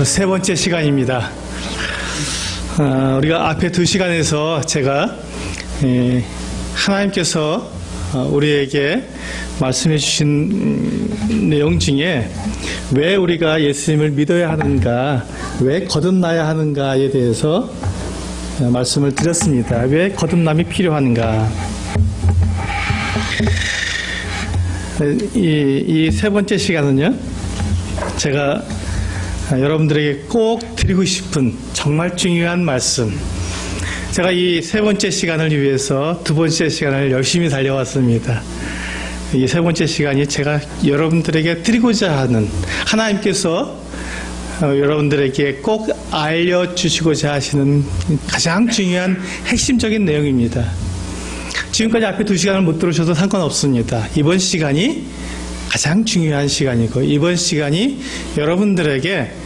그래서 세 번째 시간입니다. 우리가 앞에 두 시간에서 제가 하나님께서 우리에게 말씀해 주신 내용 중에 왜 우리가 예수님을 믿어야 하는가, 왜 거듭나야 하는가에 대해서 말씀을 드렸습니다. 왜 거듭남이 필요한가. 이 세 번째 시간은요, 제가 여러분들에게 꼭 드리고 싶은 정말 중요한 말씀, 제가 이 세 번째 시간을 위해서 두 번째 시간을 열심히 달려왔습니다. 이 세 번째 시간이 제가 여러분들에게 드리고자 하는, 하나님께서 여러분들에게 꼭 알려주시고자 하시는 가장 중요한 핵심적인 내용입니다. 지금까지 앞에 두 시간을 못 들으셔도 상관없습니다. 이번 시간이 가장 중요한 시간이고, 이번 시간이 여러분들에게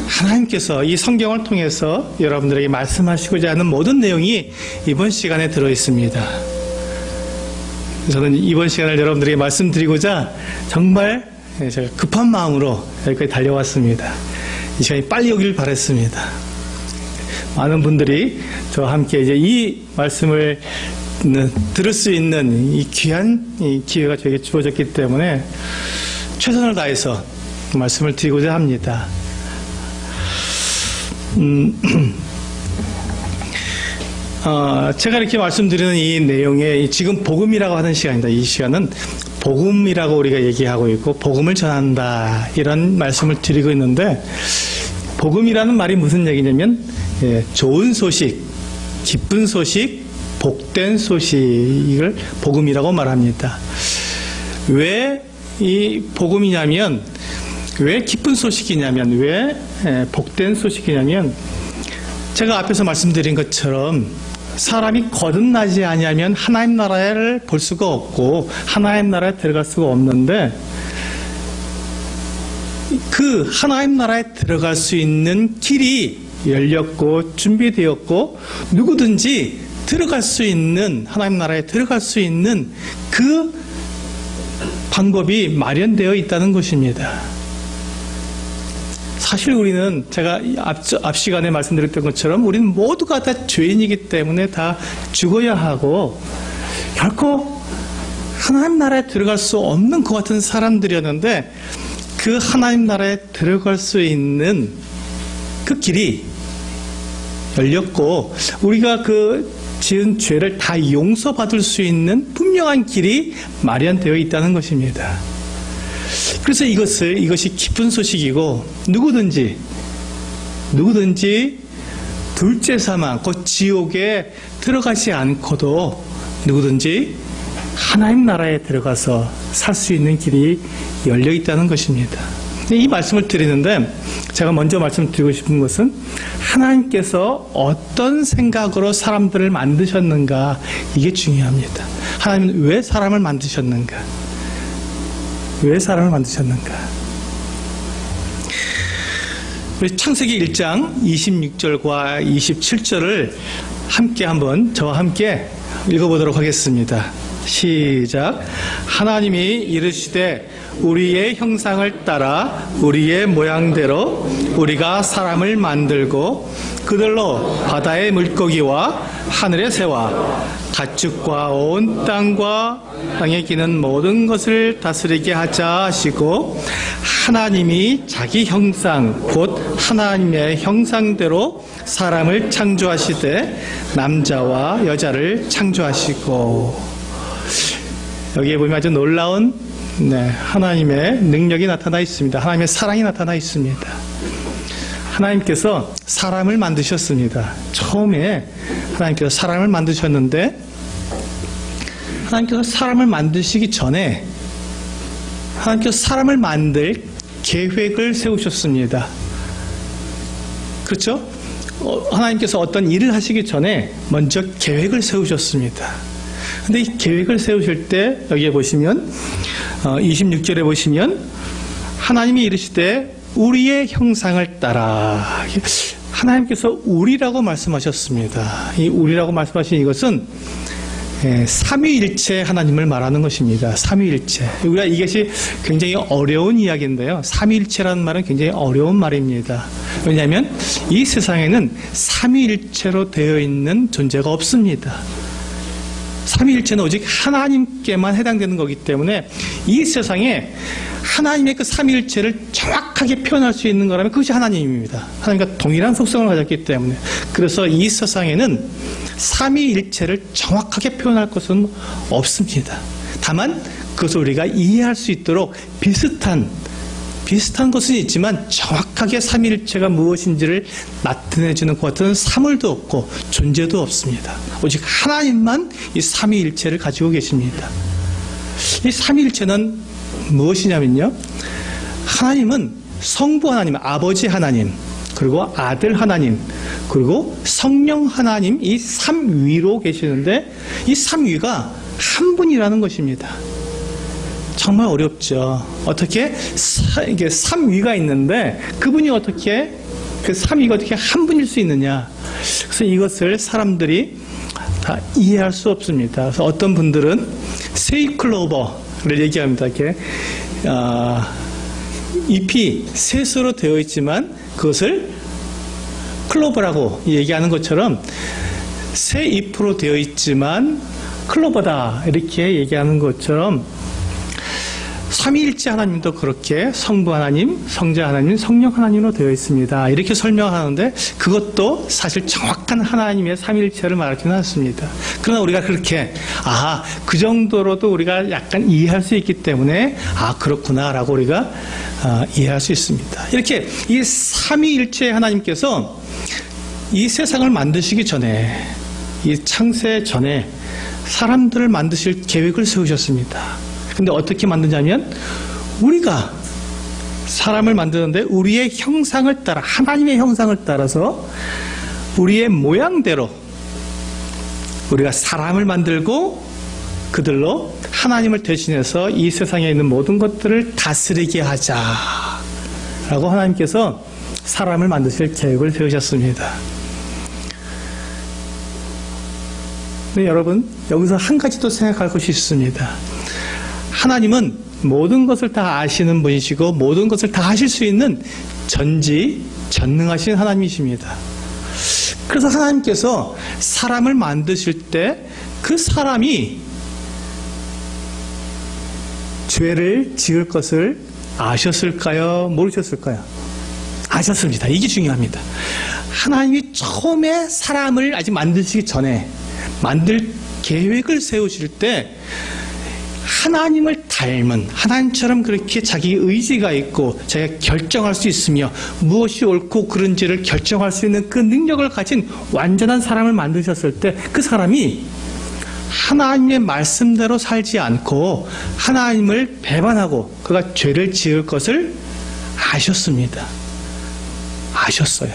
하나님께서 이 성경을 통해서 여러분들에게 말씀하시고자 하는 모든 내용이 이번 시간에 들어있습니다. 저는 이번 시간을 여러분들에게 말씀드리고자 정말 제가 급한 마음으로 여기까지 달려왔습니다. 이 시간이 빨리 오길 바랬습니다. 많은 분들이 저와 함께 이제 이 말씀을 들을 수 있는 이 귀한 기회가 저에게 주어졌기 때문에 최선을 다해서 말씀을 드리고자 합니다. 제가 이렇게 말씀드리는 이 내용에 지금 복음이라고 하는 시간입니다. 이 시간은 복음이라고 우리가 얘기하고 있고, 복음을 전한다, 이런 말씀을 드리고 있는데, 복음이라는 말이 무슨 얘기냐면 좋은 소식, 기쁜 소식, 복된 소식을 복음이라고 말합니다. 왜 이 복음이냐면, 왜 기쁜 소식이냐면, 왜 복된 소식이냐면, 제가 앞에서 말씀드린 것처럼 사람이 거듭나지 아니하면 하나님 나라를 볼 수가 없고 하나님 나라에 들어갈 수가 없는데, 그 하나님 나라에 들어갈 수 있는 길이 열렸고 준비되었고, 누구든지 들어갈 수 있는, 하나님 나라에 들어갈 수 있는 그 방법이 마련되어 있다는 것입니다. 사실 우리는, 제가 앞 시간에 말씀드렸던 것처럼 우리는 모두가 다 죄인이기 때문에 다 죽어야 하고 결코 하나님 나라에 들어갈 수 없는 것 같은 사람들이었는데, 그 하나님 나라에 들어갈 수 있는 그 길이 열렸고, 우리가 그 지은 죄를 다 용서받을 수 있는 분명한 길이 마련되어 있다는 것입니다. 그래서 이것이 기쁜 소식이고, 누구든지 둘째 사망, 곧 지옥에 들어가지 않고도 누구든지 하나님 나라에 들어가서 살 수 있는 길이 열려 있다는 것입니다. 이 말씀을 드리는데, 제가 먼저 말씀드리고 싶은 것은 하나님께서 어떤 생각으로 사람들을 만드셨는가, 이게 중요합니다. 하나님은 왜 사람을 만드셨는가? 왜 사람을 만드셨는가? 우리 창세기 1장 26절과 27절을 함께 한번 저와 함께 읽어보도록 하겠습니다. 시작. 하나님이 이르시되 우리의 형상을 따라 우리의 모양대로 우리가 사람을 만들고 그들로 바다의 물고기와 하늘의 새와 가축과 온 땅과 땅에 기는 모든 것을 다스리게 하자 하시고, 하나님이 자기 형상 곧 하나님의 형상대로 사람을 창조하시되 남자와 여자를 창조하시고. 여기에 보면 아주 놀라운 하나님의 능력이 나타나 있습니다. 하나님의 사랑이 나타나 있습니다. 하나님께서 사람을 만드셨습니다. 처음에 하나님께서 사람을 만드셨는데, 하나님께서 사람을 만드시기 전에 하나님께서 사람을 만들 계획을 세우셨습니다. 그렇죠? 하나님께서 어떤 일을 하시기 전에 먼저 계획을 세우셨습니다. 근데 이 계획을 세우실 때 여기에 보시면 26절에 보시면 하나님이 이르시되 우리의 형상을 따라, 하나님께서 우리라고 말씀하셨습니다. 이 우리라고 말씀하신 이것은 삼위일체 하나님을 말하는 것입니다. 삼위일체. 우리가 이것이 굉장히 어려운 이야기인데요. 삼위일체라는 말은 굉장히 어려운 말입니다. 왜냐하면 이 세상에는 삼위일체로 되어 있는 존재가 없습니다. 삼위일체는 오직 하나님께만 해당되는 거기 때문에 이 세상에 하나님의 그 삼위일체를 정확하게 표현할 수 있는 거라면 그것이 하나님입니다. 하나님과 동일한 속성을 가졌기 때문에. 그래서 이 세상에는 삼위일체를 정확하게 표현할 것은 없습니다. 다만 그것을 우리가 이해할 수 있도록 비슷한 것은 있지만 정확하게 삼위일체가 무엇인지를 나타내주는 것 같은 사물도 없고 존재도 없습니다. 오직 하나님만 이 삼위일체를 가지고 계십니다. 이 삼위일체는 무엇이냐면요, 하나님은 성부 하나님, 아버지 하나님, 그리고 아들 하나님, 그리고 성령 하나님, 이 삼위로 계시는데 이 삼위가 한 분이라는 것입니다. 정말 어렵죠. 어떻게 이게 삼위가 있는데 그분이 어떻게, 그 삼위가 어떻게 한 분일 수 있느냐. 그래서 이것을 사람들이 다 이해할 수 없습니다. 그래서 어떤 분들은 세이클로버를 얘기합니다. 이렇게 잎이 셋으로 되어 있지만 그것을 클로버라고 얘기하는 것처럼 새 잎으로 되어 있지만 클로버다 이렇게 얘기하는 것처럼 삼위일체 하나님도 그렇게 성부 하나님, 성자 하나님, 성령 하나님으로 되어 있습니다. 이렇게 설명하는데 그것도 사실 정확한 하나님의 삼위일체를 말하지는 않습니다. 그러나 우리가 그렇게 그 정도로도 우리가 약간 이해할 수 있기 때문에 그렇구나라고 우리가 이해할 수 있습니다. 이렇게 이 삼위일체 하나님께서 이 세상을 만드시기 전에, 이 창세 전에 사람들을 만드실 계획을 세우셨습니다. 근데 어떻게 만드냐면 우리가 사람을 만드는데 우리의 형상을 따라, 하나님의 형상을 따라서 우리의 모양대로 우리가 사람을 만들고 그들로 하나님을 대신해서 이 세상에 있는 모든 것들을 다스리게 하자라고 하나님께서 사람을 만드실 계획을 세우셨습니다. 근데 여러분, 여기서 한 가지 더 생각할 것이 있습니다. 하나님은 모든 것을 다 아시는 분이시고 모든 것을 다 하실 수 있는 전지전능하신 하나님이십니다. 그래서 하나님께서 사람을 만드실 때 그 사람이 죄를 지을 것을 아셨을까요? 모르셨을까요? 아셨습니다. 이게 중요합니다. 하나님이 처음에 사람을 아직 만드시기 전에 만들 계획을 세우실 때 하나님을 닮은, 하나님처럼 그렇게 자기 의지가 있고 자기가 결정할 수 있으며 무엇이 옳고 그른지를 결정할 수 있는 그 능력을 가진 완전한 사람을 만드셨을 때 그 사람이 하나님의 말씀대로 살지 않고 하나님을 배반하고 그가 죄를 지을 것을 아셨습니다. 아셨어요.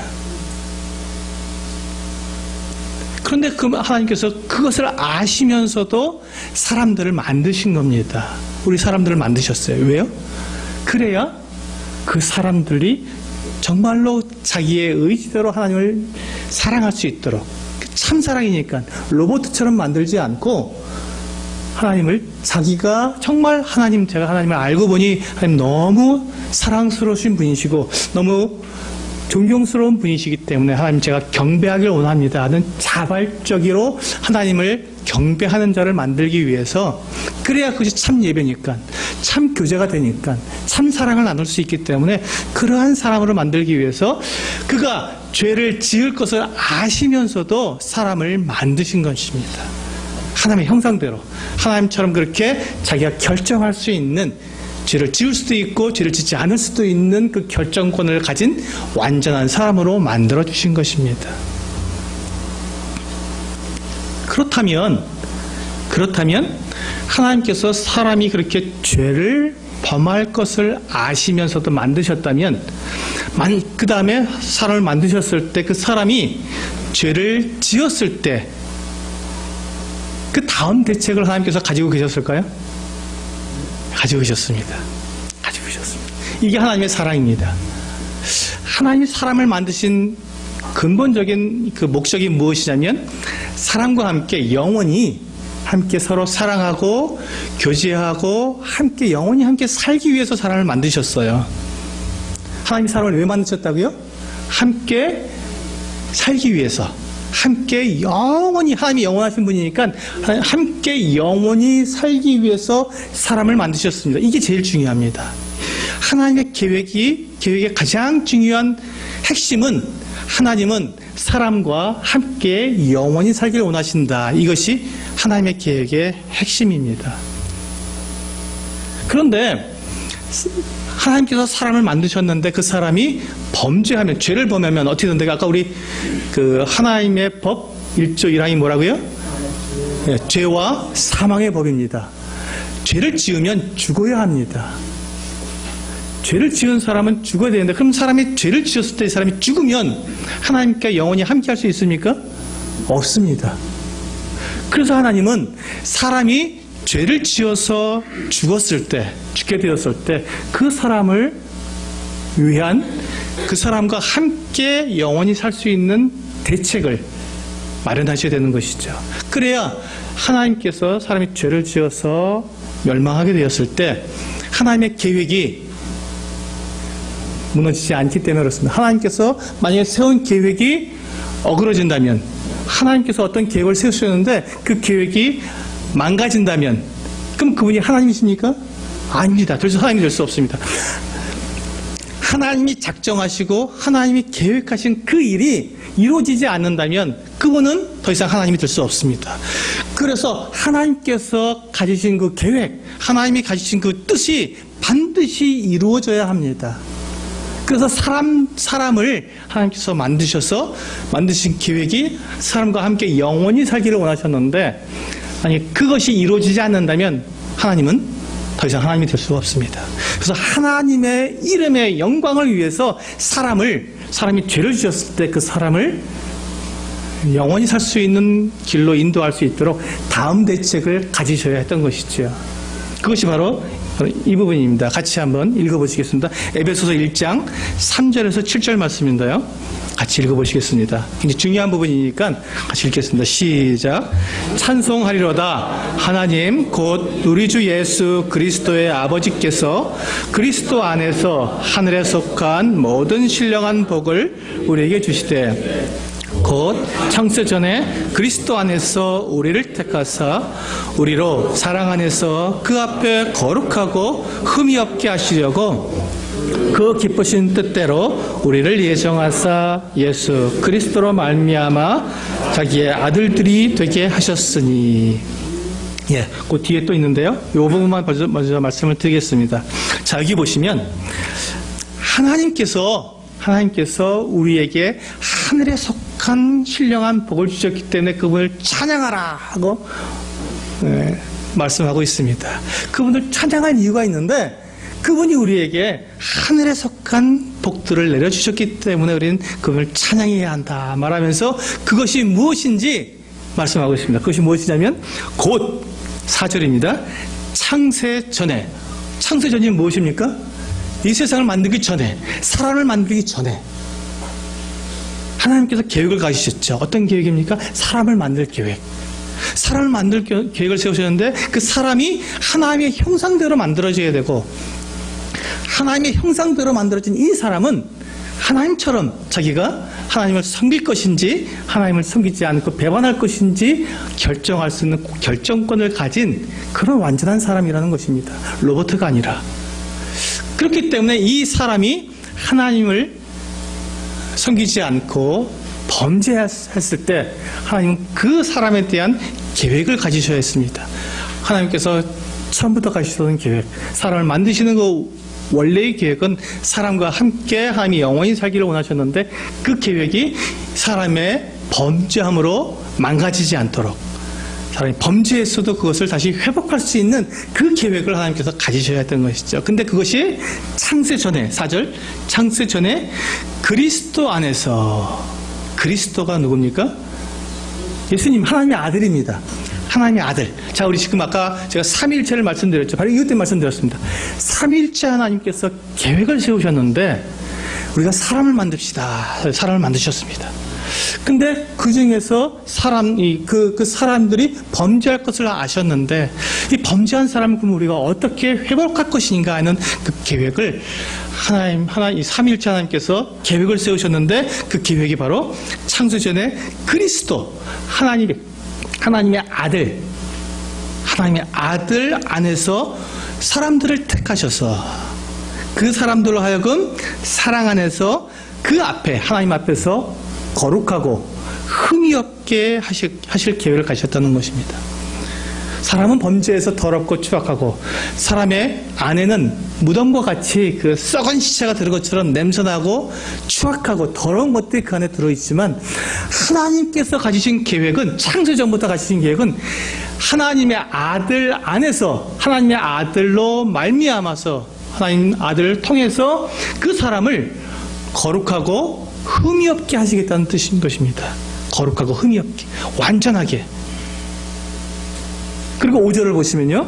그런데 그 하나님께서 그것을 아시면서도 사람들을 만드신 겁니다. 우리 사람들을 만드셨어요. 왜요? 그래야 그 사람들이 정말로 자기의 의지대로 하나님을 사랑할 수 있도록, 참사랑이니까 로봇처럼 만들지 않고 하나님을 자기가 정말 제가 하나님을 알고 보니 하나님 너무 사랑스러우신 분이시고 너무 존경스러운 분이시기 때문에 하나님 제가 경배하길 원합니다 하는 자발적으로 하나님을 경배하는 자를 만들기 위해서, 그래야 그것이 참 예배니까, 참 교제가 되니까, 참 사랑을 나눌 수 있기 때문에 그러한 사람으로 만들기 위해서 그가 죄를 지을 것을 아시면서도 사람을 만드신 것입니다. 하나님의 형상대로 하나님처럼 그렇게 자기가 결정할 수 있는, 죄를 지을 수도 있고 죄를 짓지 않을 수도 있는 그 결정권을 가진 완전한 사람으로 만들어주신 것입니다. 그렇다면 하나님께서 사람이 그렇게 죄를 범할 것을 아시면서도 만드셨다면, 그 다음에 사람을 만드셨을 때 그 사람이 죄를 지었을 때 그 다음 대책을 하나님께서 가지고 계셨을까요? 가지고 계셨습니다. 이게 하나님의 사랑입니다. 하나님이 사람을 만드신 근본적인 그 목적이 무엇이냐면 사람과 함께 영원히 함께 서로 사랑하고 교제하고 함께 영원히 함께 살기 위해서 사람을 만드셨어요. 하나님이 사람을 왜 만드셨다고요? 함께 살기 위해서. 함께 영원히, 하나님이 영원하신 분이니까 함께 영원히 살기 위해서 사람을 만드셨습니다. 이게 제일 중요합니다. 하나님의 계획의 가장 중요한 핵심은 하나님은 사람과 함께 영원히 살기를 원하신다. 이것이 하나님의 계획의 핵심입니다. 그런데 하나님께서 사람을 만드셨는데 그 사람이 범죄하면, 죄를 범하면 어떻게 된다고? 아까 우리 하나님의 법 1조 1항이 뭐라고요? 네, 죄와 사망의 법입니다. 죄를 지으면 죽어야 합니다. 죄를 지은 사람은 죽어야 되는데, 그럼 사람이 죄를 지었을 때 이 사람이 죽으면 하나님과 영원히 함께 할 수 있습니까? 없습니다. 그래서 하나님은 사람이 죄를 지어서 죽었을 때, 죽게 되었을 때 그 사람을 위한, 그 사람과 함께 영원히 살 수 있는 대책을 마련하셔야 되는 것이죠. 그래야 하나님께서 사람이 죄를 지어서 멸망하게 되었을 때 하나님의 계획이 무너지지 않기 때문에 그렇습니다. 하나님께서 만약에 세운 계획이 어그러진다면, 하나님께서 어떤 계획을 세우셨는데 그 계획이 망가진다면, 그럼 그분이 하나님이십니까? 아닙니다. 더 이상 하나님이 될 수 없습니다. 하나님이 작정하시고 하나님이 계획하신 그 일이 이루어지지 않는다면 그분은 더 이상 하나님이 될 수 없습니다. 그래서 하나님께서 가지신 그 계획, 하나님이 가지신 그 뜻이 반드시 이루어져야 합니다. 그래서 사람을 하나님께서 만드신 계획이 사람과 함께 영원히 살기를 원하셨는데, 아니, 그것이 이루어지지 않는다면 하나님은 더 이상 하나님이 될 수가 없습니다. 그래서 하나님의 이름의 영광을 위해서 사람이 죄를 지었을 때 그 사람을 영원히 살 수 있는 길로 인도할 수 있도록 다음 대책을 가지셔야 했던 것이죠. 그것이 바로 이 부분입니다. 같이 한번 읽어보시겠습니다. 에베소서 1장 3절에서 7절 말씀인데요. 같이 읽어보시겠습니다. 굉장히 중요한 부분이니까 같이 읽겠습니다. 시작. 찬송하리로다. 하나님 곧 우리 주 예수 그리스도의 아버지께서 그리스도 안에서 하늘에 속한 모든 신령한 복을 우리에게 주시되, 곧 창세 전에 그리스도 안에서 우리를 택하사 우리로 사랑 안에서 그 앞에 거룩하고 흠이 없게 하시려고 그 기쁘신 뜻대로 우리를 예정하사 예수 그리스도로 말미암아 자기의 아들들이 되게 하셨으니. 예, 그 뒤에 또 있는데요. 이 부분만 먼저 말씀을 드리겠습니다. 자, 여기 보시면 하나님께서 우리에게 하늘에 속한 신령한 복을 주셨기 때문에 그분을 찬양하라 하고 말씀하고 있습니다. 그분을 찬양할 이유가 있는데, 그분이 우리에게 하늘에 속한 복들을 내려주셨기 때문에 우리는 그분을 찬양해야 한다 말하면서 그것이 무엇인지 말씀하고 있습니다. 그것이 무엇이냐면 곧 4절입니다. 창세 전이 무엇입니까? 이 세상을 만들기 전에, 사람을 만들기 전에 하나님께서 계획을 가지셨죠. 어떤 계획입니까? 사람을 만들 계획. 사람을 만들 계획을 세우셨는데 그 사람이 하나님의 형상대로 만들어져야 되고, 하나님의 형상대로 만들어진 이 사람은 하나님처럼 자기가 하나님을 섬길 것인지 하나님을 섬기지 않고 배반할 것인지 결정할 수 있는 결정권을 가진 그런 완전한 사람이라는 것입니다. 로봇가 아니라. 그렇기 때문에 이 사람이 하나님을 섬기지 않고 범죄했을 때 하나님은 그 사람에 대한 계획을 가지셔야 했습니다. 하나님께서 처음부터 가지셨던 계획, 사람을 만드시는 그 원래의 계획은 사람과 함께 하나님이 영원히 살기를 원하셨는데 그 계획이 사람의 범죄함으로 망가지지 않도록, 사람이 범죄했어도 그것을 다시 회복할 수 있는 그 계획을 하나님께서 가지셔야 했던 것이죠. 근데 그것이 창세 전에, 4절, 창세 전에 그리스도 안에서, 그리스도가 누굽니까? 예수님, 하나님의 아들입니다. 하나님의 아들. 자, 우리 지금 아까 제가 삼위일체를 말씀드렸죠. 바로 이것 때문에 말씀드렸습니다. 삼위일체 하나님께서 계획을 세우셨는데 우리가 사람을 만듭시다. 사람을 만드셨습니다. 근데 그 중에서 그 사람들이 범죄할 것을 아셨는데, 이 범죄한 사람을 그럼 우리가 어떻게 회복할 것인가 하는 그 계획을 이 삼위일체 하나님께서 계획을 세우셨는데, 그 계획이 바로 창세전에 그리스도, 하나님의 아들 안에서 사람들을 택하셔서 그 사람들로 하여금 사랑 안에서 그 앞에, 하나님 앞에서 거룩하고 흠이 없게 하실 계획을 가셨다는 것입니다. 사람은 범죄에서 더럽고 추악하고, 사람의 안에는 무덤과 같이 그 썩은 시체가 들은 것처럼 냄새나고 추악하고 더러운 것들이 그 안에 들어있지만, 하나님께서 가지신 계획은, 창세전부터 가지신 계획은 하나님의 아들 안에서, 하나님의 아들로 말미암아서, 하나님 아들을 통해서 그 사람을 거룩하고 흠이 없게 하시겠다는 뜻인 것입니다. 거룩하고 흠이 없게, 완전하게. 그리고 5절을 보시면요,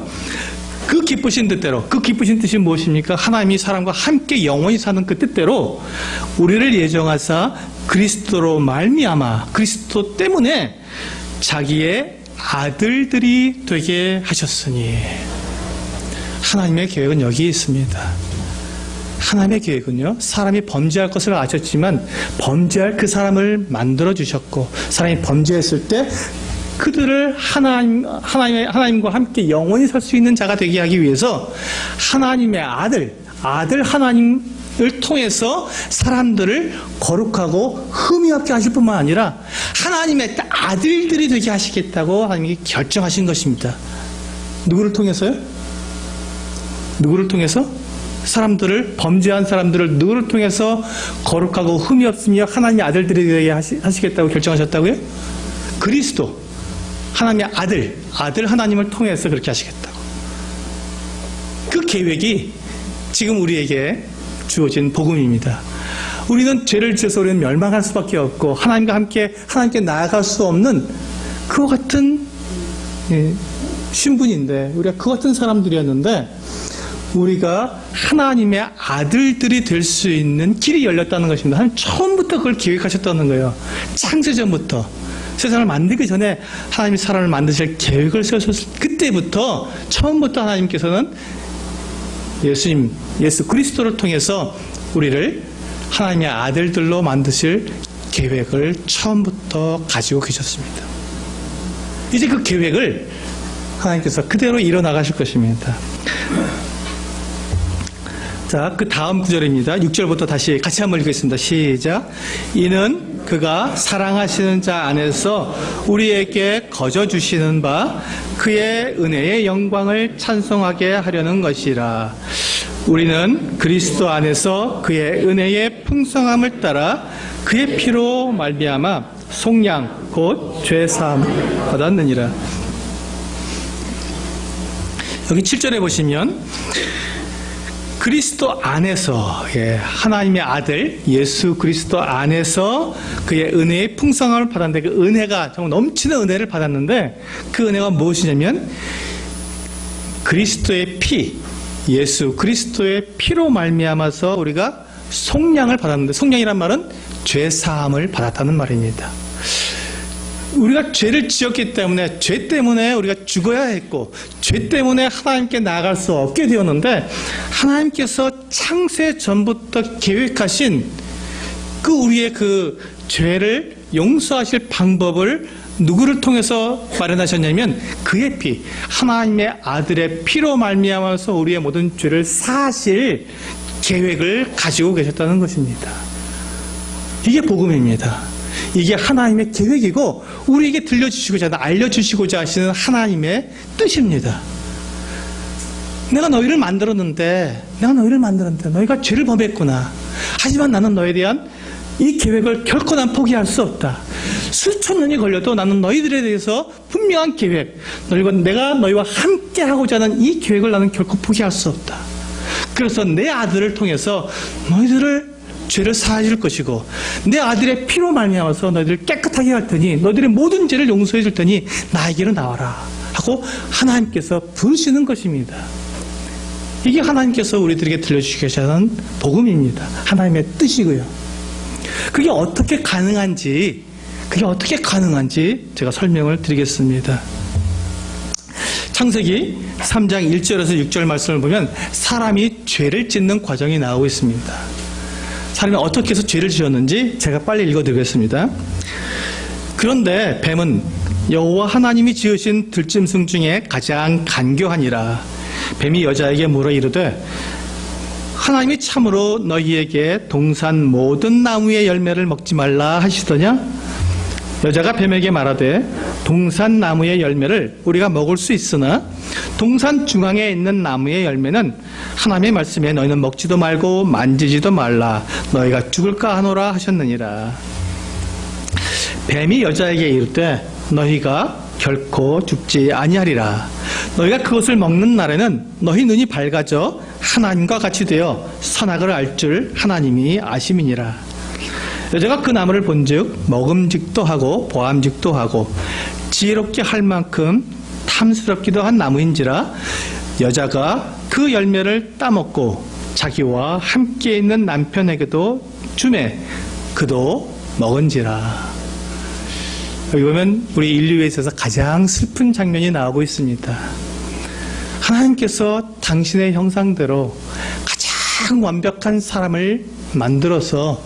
그 기쁘신 뜻대로, 그 기쁘신 뜻이 무엇입니까? 하나님이 사람과 함께 영원히 사는 그 뜻대로 우리를 예정하사 그리스도로 말미암아, 그리스도 때문에 자기의 아들들이 되게 하셨으니. 하나님의 계획은 여기 있습니다. 하나님의 계획은요, 사람이 범죄할 것을 아셨지만 범죄할 그 사람을 만들어 주셨고, 사람이 범죄했을 때 그들을 하나님과 함께 영원히 살 수 있는 자가 되게 하기 위해서 하나님의 아들 하나님을 통해서 사람들을 거룩하고 흠이 없게 하실 뿐만 아니라 하나님의 아들들이 되게 하시겠다고 하나님이 결정하신 것입니다. 누구를 통해서요? 누구를 통해서? 범죄한 사람들을 누구를 통해서 거룩하고 흠이 없으며 하나님의 아들들이 되게 하시겠다고 결정하셨다고요? 그리스도, 하나님의 아들 하나님을 통해서 그렇게 하시겠다고. 그 계획이 지금 우리에게 주어진 복음입니다. 우리는 죄를 지어서 우리는 멸망할 수밖에 없고, 하나님과 함께 하나님께 나아갈 수 없는 그와 같은 신분인데, 우리가 그 같은 사람들이었는데, 우리가 하나님의 아들들이 될 수 있는 길이 열렸다는 것입니다. 하나님 처음부터 그걸 계획하셨다는 거예요. 창세전부터. 세상을 만들기 전에 하나님이 사람을 만드실 계획을 세우셨을 그때부터, 처음부터 하나님께서는 예수 그리스도를 통해서 우리를 하나님의 아들들로 만드실 계획을 처음부터 가지고 계셨습니다. 이제 그 계획을 하나님께서 그대로 이뤄나가실 것입니다. 자, 그 다음 구절입니다. 6절부터 다시 같이 한번 읽겠습니다. 시작. 이는 그가 사랑하시는 자 안에서 우리에게 거저 주시는 바 그의 은혜의 영광을 찬송하게 하려는 것이라. 우리는 그리스도 안에서 그의 은혜의 풍성함을 따라 그의 피로 말미암아 속량 곧 죄사함 받았느니라. 여기 7절에 보시면 그리스도 안에서, 하나님의 아들 예수 그리스도 안에서 그의 은혜의 풍성함을 받았는데, 그 은혜가 정말 넘치는 은혜를 받았는데, 그 은혜가 무엇이냐면 그리스도의 피, 예수 그리스도의 피로 말미암아서 우리가 속량을 받았는데, 속량이란 말은 죄 사함을 받았다는 말입니다. 우리가 죄를 지었기 때문에, 죄 때문에 우리가 죽어야 했고, 죄 때문에 하나님께 나아갈 수 없게 되었는데, 하나님께서 창세 전부터 계획하신 그 우리의 그 죄를 용서하실 방법을 누구를 통해서 마련하셨냐면 그의 피, 하나님의 아들의 피로 말미암아서 우리의 모든 죄를 사하실 계획을 가지고 계셨다는 것입니다. 이게 복음입니다. 이게 하나님의 계획이고, 우리에게 들려주시고자, 알려주시고자 하시는 하나님의 뜻입니다. 내가 너희를 만들었는데 너희가 죄를 범했구나. 하지만 나는 너에 대한 이 계획을 결코 난 포기할 수 없다. 수천 년이 걸려도 나는 너희들에 대해서 분명한 계획, 내가 너희와 함께 하고자 하는 이 계획을 나는 결코 포기할 수 없다. 그래서 내 아들을 통해서 너희들을 죄를 사해 줄 것이고, 내 아들의 피로 말미암아서 너희들을 깨끗하게 할 테니, 너희들의 모든 죄를 용서해 줄 테니 나에게로 나와라 하고 하나님께서 부르시는 것입니다. 이게 하나님께서 우리들에게 들려주시고자 하는 복음입니다. 하나님의 뜻이고요. 그게 어떻게 가능한지 그게 어떻게 가능한지 제가 설명을 드리겠습니다. 창세기 3장 1절에서 6절 말씀을 보면 사람이 죄를 짓는 과정이 나오고 있습니다. 사람이 어떻게 해서 죄를 지었는지 제가 빨리 읽어드리겠습니다. 그런데 뱀은 여호와 하나님이 지으신 들짐승 중에 가장 간교하니라. 뱀이 여자에게 물어 이르되 하나님이 참으로 너희에게 동산 모든 나무의 열매를 먹지 말라 하시더냐? 여자가 뱀에게 말하되 동산 나무의 열매를 우리가 먹을 수 있으나 동산 중앙에 있는 나무의 열매는 하나님의 말씀에 너희는 먹지도 말고 만지지도 말라 너희가 죽을까 하노라 하셨느니라. 뱀이 여자에게 이르되 너희가 결코 죽지 아니하리라. 너희가 그것을 먹는 날에는 너희 눈이 밝아져 하나님과 같이 되어 선악을 알 줄 하나님이 아심이니라. 여자가 그 나무를 본즉 먹음직도 하고 보암직도 하고 지혜롭게 할 만큼 탐스럽기도 한 나무인지라. 여자가 그 열매를 따먹고 자기와 함께 있는 남편에게도 주매 그도 먹은지라. 여기 보면 우리 인류에 있어서 가장 슬픈 장면이 나오고 있습니다. 하나님께서 당신의 형상대로 가장 완벽한 사람을 만들어서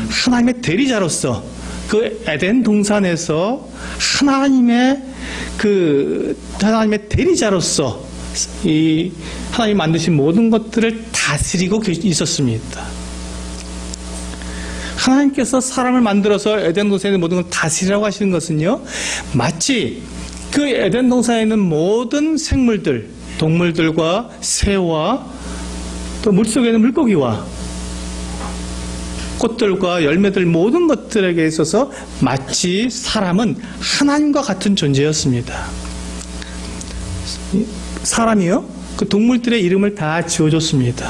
하나님의 대리자로서 그 에덴 동산에서 하나님의 대리자로서 이 하나님이 만드신 모든 것들을 다스리고 있었습니다. 하나님께서 사람을 만들어서 에덴 동산의 모든 걸 다스리라고 하시는 것은요, 마치 그 에덴 동산에 있는 모든 생물들, 동물들과 새와 또 물속에 있는 물고기와 꽃들과 열매들 모든 것들에게 있어서 마치 사람은 하나님과 같은 존재였습니다. 사람이요, 그 동물들의 이름을 다 지어줬습니다.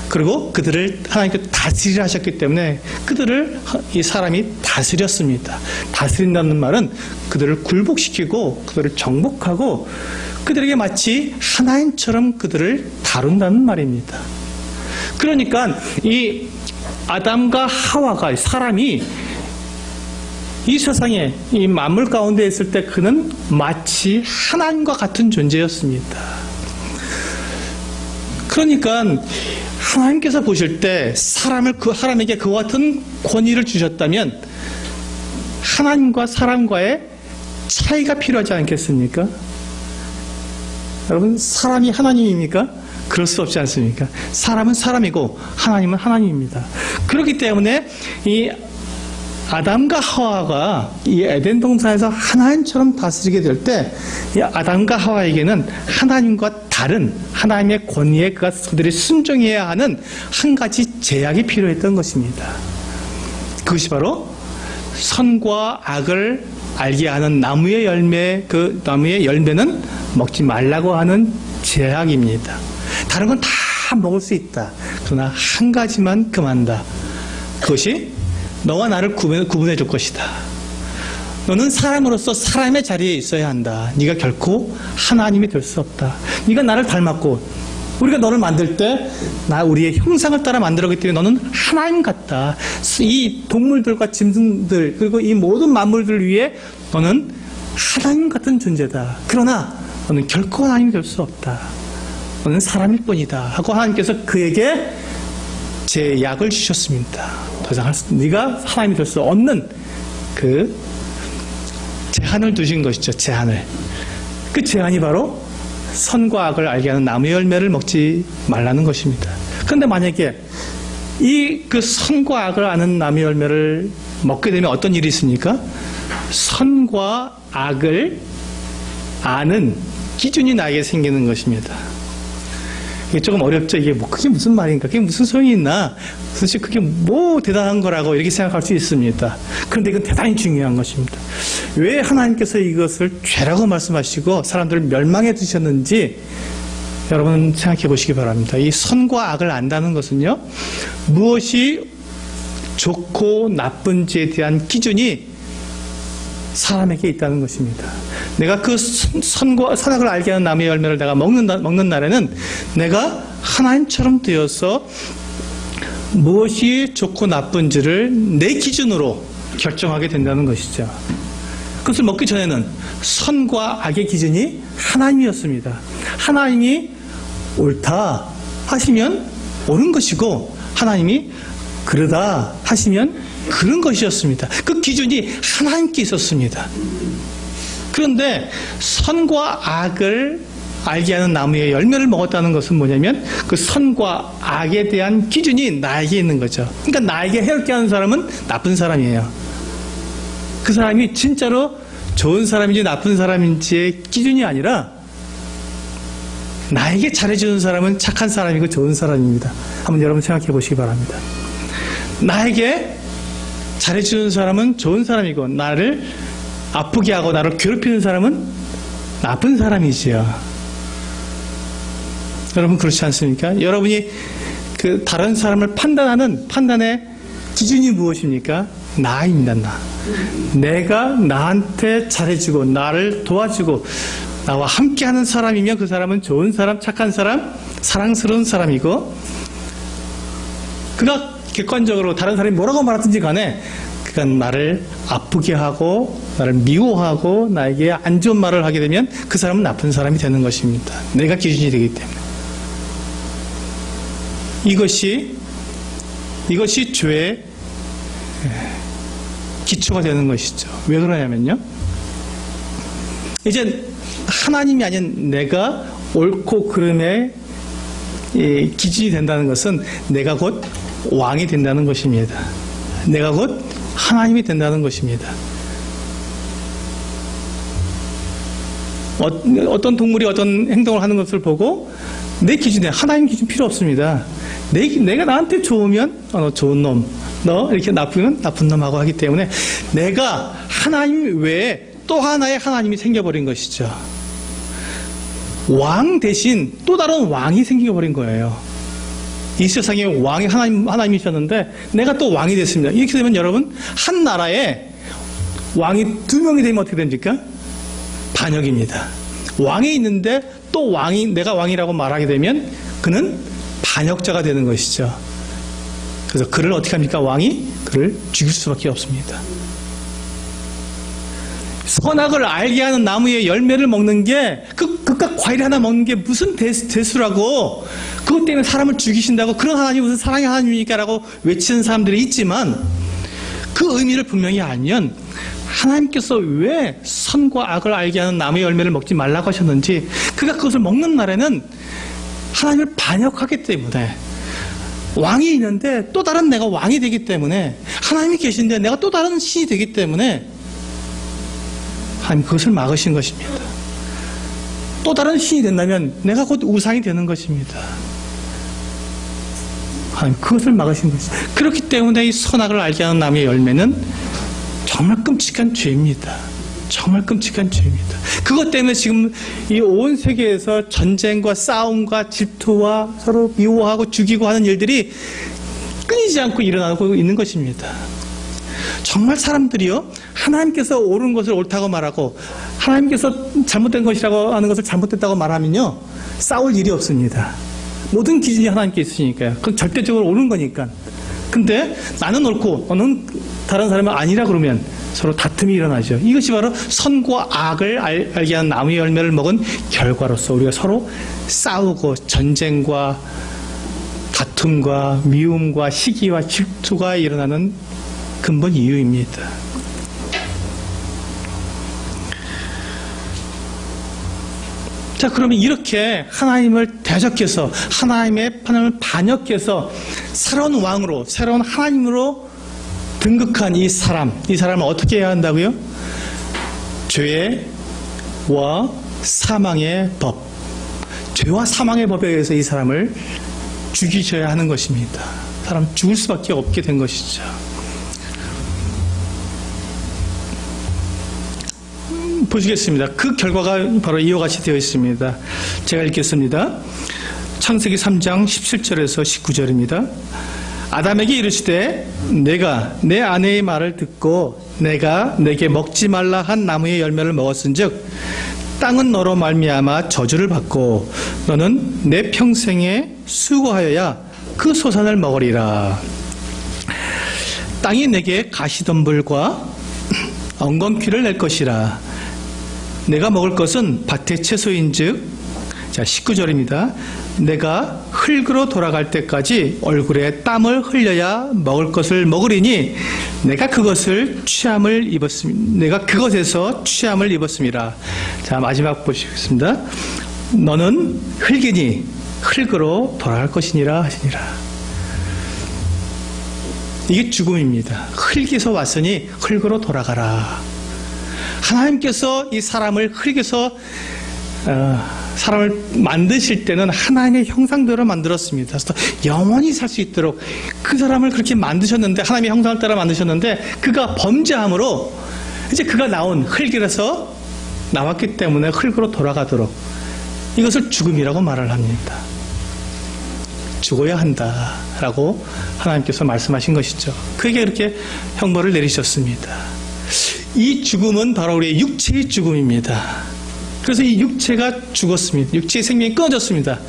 그리고 그들을 하나님께서 다스리라 하셨기 때문에 그들을 이 사람이 다스렸습니다. 다스린다는 말은 그들을 굴복시키고 그들을 정복하고 그들에게 마치 하나님처럼 그들을 다룬다는 말입니다. 그러니까 이 아담과 하와가 사람이 이 세상에 이 만물 가운데 있을 때 그는 마치 하나님과 같은 존재였습니다. 그러니까 하나님께서 보실 때 사람에게 그와 같은 권위를 주셨다면 하나님과 사람과의 차이가 필요하지 않겠습니까? 여러분, 사람이 하나님입니까? 그럴 수 없지 않습니까? 사람은 사람이고 하나님은 하나님입니다. 그렇기 때문에 이 아담과 하와가 이 에덴 동산에서 하나님처럼 다스리게 될 때 이 아담과 하와에게는 하나님과 다른 하나님의 권위에 그들이 순종해야 하는 한 가지 제약이 필요했던 것입니다. 그것이 바로 선과 악을 알게 하는 나무의 열매, 그 나무의 열매는 먹지 말라고 하는 제약입니다. 다른 건 다 먹을 수 있다. 그러나 한 가지만 금한다. 그것이 너와 나를 구분해 줄 것이다. 너는 사람으로서 사람의 자리에 있어야 한다. 네가 결코 하나님이 될 수 없다. 네가 나를 닮았고 우리가 너를 만들 때 우리의 형상을 따라 만들었기 때문에 너는 하나님 같다. 이 동물들과 짐승들 그리고 이 모든 만물들 위해 너는 하나님 같은 존재다. 그러나 너는 결코 하나님이 될 수 없다. 너는 사람일 뿐이다. 하고 하나님께서 그에게 제약을 주셨습니다. 더 이상 네가 하나님이 될 수 없는 그 제한을 두신 것이죠. 제한을. 그 제한이 바로 선과 악을 알게 하는 나무의 열매를 먹지 말라는 것입니다. 그런데 만약에 그 선과 악을 아는 나무의 열매를 먹게 되면 어떤 일이 있습니까? 선과 악을 아는 기준이 나에게 생기는 것입니다. 이게 조금 어렵죠. 이게 그게 무슨 말인가? 그게 무슨 소용이 있나? 도대체 그게 뭐 대단한 거라고 이렇게 생각할 수 있습니다. 그런데 이건 대단히 중요한 것입니다. 왜 하나님께서 이것을 죄라고 말씀하시고 사람들을 멸망해 두셨는지 여러분 생각해 보시기 바랍니다. 이 선과 악을 안다는 것은요, 무엇이 좋고 나쁜지에 대한 기준이 사람에게 있다는 것입니다. 내가 그 선과 선악을 알게 하는 나무의 열매를 내가 먹는 날에는 내가 하나님처럼 되어서 무엇이 좋고 나쁜지를 내 기준으로 결정하게 된다는 것이죠. 그것을 먹기 전에는 선과 악의 기준이 하나님이었습니다. 하나님이 옳다 하시면 옳은 것이고 하나님이 그러다 하시면 그런 것이었습니다. 그 기준이 하나님께 있었습니다. 그런데 선과 악을 알게 하는 나무의 열매를 먹었다는 것은 뭐냐면 그 선과 악에 대한 기준이 나에게 있는 거죠. 그러니까 나에게 해롭게 하는 사람은 나쁜 사람이에요. 그 사람이 진짜로 좋은 사람인지 나쁜 사람인지의 기준이 아니라 나에게 잘해주는 사람은 착한 사람이고 좋은 사람입니다. 한번 여러분 생각해 보시기 바랍니다. 나에게 잘해주는 사람은 좋은 사람이고 나를 아프게 하고 나를 괴롭히는 사람은 나쁜 사람이지요. 여러분 그렇지 않습니까? 여러분이 그 다른 사람을 판단하는 판단의 기준이 무엇입니까? 나입니다. 나. 내가 나한테 잘해주고 나를 도와주고 나와 함께하는 사람이면 그 사람은 좋은 사람, 착한 사람, 사랑스러운 사람이고 그가 객관적으로 다른 사람이 뭐라고 말하든지 간에 그가 나를 아프게 하고 나를 미워하고 나에게 안 좋은 말을 하게 되면 그 사람은 나쁜 사람이 되는 것입니다. 내가 기준이 되기 때문에. 이것이 죄의 기초가 되는 것이죠. 왜 그러냐면요. 이제 하나님이 아닌 내가 옳고 그름의 기준이 된다는 것은 내가 곧 왕이 된다는 것입니다. 내가 곧 하나님이 된다는 것입니다. 어떤 동물이 어떤 행동을 하는 것을 보고 내 기준에 하나님 기준 필요 없습니다. 내가 나한테 좋으면 너 좋은 놈, 너 이렇게 나쁘면 나쁜 놈하고 하기 때문에 내가 하나님 외에 또 하나의 하나님이 생겨버린 것이죠. 왕 대신 또 다른 왕이 생겨버린 거예요. 이 세상에 왕이 하나님이셨는데 내가 또 왕이 됐습니다. 이렇게 되면 여러분 한 나라에 왕이 2명이 되면 어떻게 됩니까? 반역입니다. 왕이 있는데 또 내가 왕이라고 말하게 되면 그는 반역자가 되는 것이죠. 그래서 그를 어떻게 합니까? 왕이 그를 죽일 수밖에 없습니다. 선악을 알게 하는 나무의 열매를 먹는 게 그깟 과일 하나 먹는 게 무슨 대수라고 그것 때문에 사람을 죽이신다고 그런 하나님이 무슨 사랑의 하나님입니까? 라고 외치는 사람들이 있지만 그 의미를 분명히 알면 하나님께서 왜 선과 악을 알게 하는 나무의 열매를 먹지 말라고 하셨는지 그가 그것을 먹는 날에는 하나님을 반역하기 때문에 왕이 있는데 또 다른 내가 왕이 되기 때문에 하나님이 계신데 내가 또 다른 신이 되기 때문에 하나님 그것을 막으신 것입니다. 또 다른 신이 된다면 내가 곧 우상이 되는 것입니다. 하나님 그것을 막으신 것입니다. 그렇기 때문에 이 선악을 알게 하는 나무의 열매는 정말 끔찍한 죄입니다. 정말 끔찍한 죄입니다. 그것 때문에 지금 이 온 세계에서 전쟁과 싸움과 질투와 서로 미워하고 죽이고 하는 일들이 끊이지 않고 일어나고 있는 것입니다. 정말 사람들이요 하나님께서 옳은 것을 옳다고 말하고 하나님께서 잘못된 것이라고 하는 것을 잘못됐다고 말하면요 싸울 일이 없습니다. 모든 기준이 하나님께 있으니까요. 그건 절대적으로 옳은 거니까. 근데 나는 옳고 너는 다른 사람은 아니라 그러면 서로 다툼이 일어나죠. 이것이 바로 선과 악을 알게 하는 나무의 열매를 먹은 결과로서 우리가 서로 싸우고 전쟁과 다툼과 미움과 시기와 질투가 일어나는 근본 이유입니다. 자, 그러면 이렇게 하나님을 대적해서 하나님의 하나님을 반역해서 새로운 왕으로 새로운 하나님으로 등극한 이 사람을 어떻게 해야 한다고요? 죄와 사망의 법, 죄와 사망의 법에 의해서 이 사람을 죽이셔야 하는 것입니다. 사람 죽을 수밖에 없게 된 것이죠. 보시겠습니다. 그 결과가 바로 이와 같이 되어 있습니다. 제가 읽겠습니다. 창세기 3장 17절에서 19절입니다. 아담에게 이르시되 내가 내 아내의 말을 듣고 내가 내게 먹지 말라 한 나무의 열매를 먹었은즉 땅은 너로 말미암아 저주를 받고 너는 내 평생에 수고하여야 그 소산을 먹으리라. 땅이 내게 가시덤불과 엉겅퀴를 낼 것이라. 내가 먹을 것은 밭의 채소인즉, 자 19절입니다. 내가 흙으로 돌아갈 때까지 얼굴에 땀을 흘려야 먹을 것을 먹으리니 내가 그것에서 취함을 입었습니다. 자 마지막 보시겠습니다. 너는 흙이니 흙으로 돌아갈 것이니라 하시니라. 이게 죽음입니다. 흙에서 왔으니 흙으로 돌아가라. 하나님께서 이 사람을 흙에서 사람을 만드실 때는 하나님의 형상대로 만들었습니다. 그래서 영원히 살 수 있도록 그 사람을 그렇게 만드셨는데, 하나님의 형상을 따라 만드셨는데, 그가 범죄함으로 이제 그가 나온 흙에서 나왔기 때문에 흙으로 돌아가도록, 이것을 죽음이라고 말을 합니다. 죽어야 한다라고 하나님께서 말씀하신 것이죠. 그에게 그렇게 형벌을 내리셨습니다. 이 죽음은 바로 우리의 육체의 죽음입니다. 그래서 이 육체가 죽었습니다. 육체의 생명이 끊어졌습니다.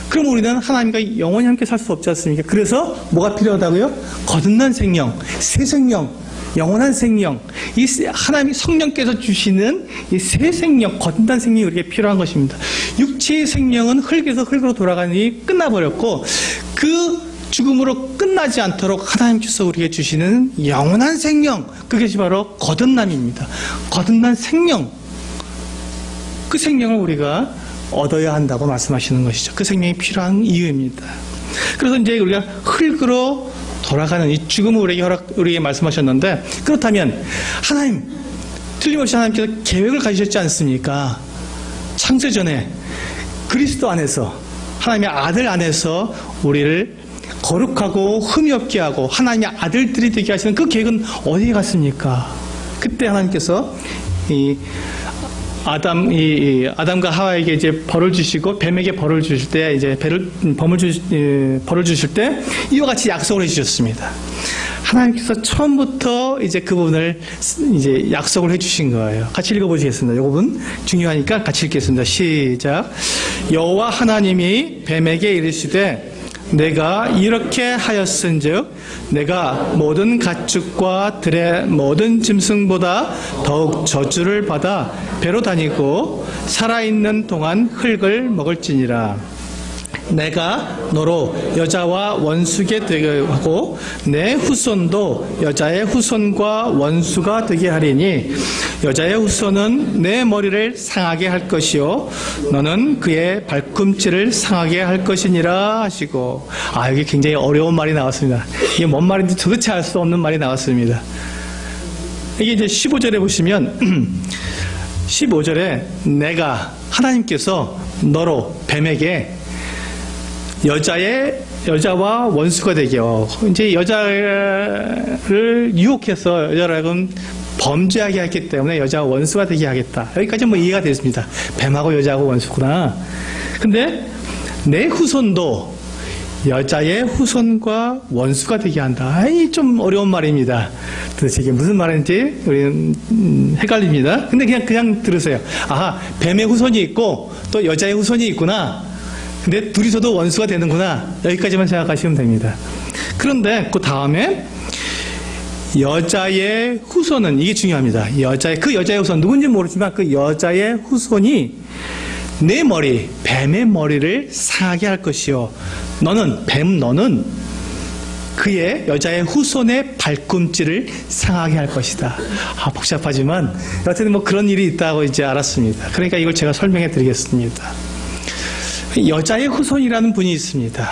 그럼 우리는 하나님과 영원히 함께 살 수 없지 않습니까? 그래서 뭐가 필요하다고요? 거듭난 생명, 새 생명, 영원한 생명, 이 하나님이 성령께서 주시는 이 새 생명, 거듭난 생명이 우리에게 필요한 것입니다. 육체의 생명은 흙에서 흙으로 돌아가니 끝나버렸고, 그 죽음으로 끝나지 않도록 하나님께서 우리에게 주시는 영원한 생명, 그것이 바로 거듭남입니다. 거듭난 생명, 그 생명을 우리가 얻어야 한다고 말씀하시는 것이죠. 그 생명이 필요한 이유입니다. 그래서 이제 우리가 흙으로 돌아가는 이 죽음을 우리에게 말씀하셨는데, 그렇다면 하나님, 틀림없이 하나님께서 계획을 가지셨지 않습니까? 창세전에 그리스도 안에서, 하나님의 아들 안에서 우리를 거룩하고 흠이 없게 하고 하나님의 아들들이 되게 하시는 그 계획은 어디에 갔습니까? 그때 하나님께서 아담과 하와에게 이제 벌을 주시고, 뱀에게 벌을 주실 때, 이제 벌을 주실 때 이와 같이 약속을 해주셨습니다. 하나님께서 처음부터 이제 그 부분을 이제 약속을 해주신 거예요. 같이 읽어보시겠습니다. 이 부분 중요하니까 같이 읽겠습니다. 시작. 여호와 하나님이 뱀에게 이르시되 내가 이렇게 하였은즉 내가 모든 가축과 들의 모든 짐승보다 더욱 저주를 받아 배로 다니고 살아있는 동안 흙을 먹을지니라. 내가 너로 여자와 원수게 되게 하고 내 후손도 여자의 후손과 원수가 되게 하리니 여자의 후손은 내 머리를 상하게 할 것이요 너는 그의 발꿈치를 상하게 할 것이니라 하시고. 여기 굉장히 어려운 말이 나왔습니다. 이게 뭔 말인지 도대체 알 수 없는 말이 나왔습니다. 이게 이제 15절에 보시면 15절에 내가 하나님께서 너로 뱀에게 여자와 원수가 되게요. 이제 여자를 유혹해서 여자를 하여금 범죄하게 했기 때문에 여자와 원수가 되게 하겠다. 여기까지 뭐 이해가 됐습니다. 뱀하고 여자하고 원수구나. 근데 내 후손도 여자의 후손과 원수가 되게 한다. 좀 어려운 말입니다. 도대체 이게 무슨 말인지 우리는 헷갈립니다. 근데 그냥 들으세요. 뱀의 후손이 있고 또 여자의 후손이 있구나. 근데 둘이서도 원수가 되는구나. 여기까지만 생각하시면 됩니다. 그런데 그 다음에 여자의 후손은, 이게 중요합니다. 그 여자의 후손, 누군지 모르지만 그 여자의 후손이 내 머리, 뱀의 머리를 상하게 할 것이요 너는 그의 여자의 후손의 발꿈치를 상하게 할 것이다. 복잡하지만 여하튼 뭐 그런 일이 있다고 이제 알았습니다. 그러니까 이걸 제가 설명해 드리겠습니다. 여자의 후손이라는 분이 있습니다.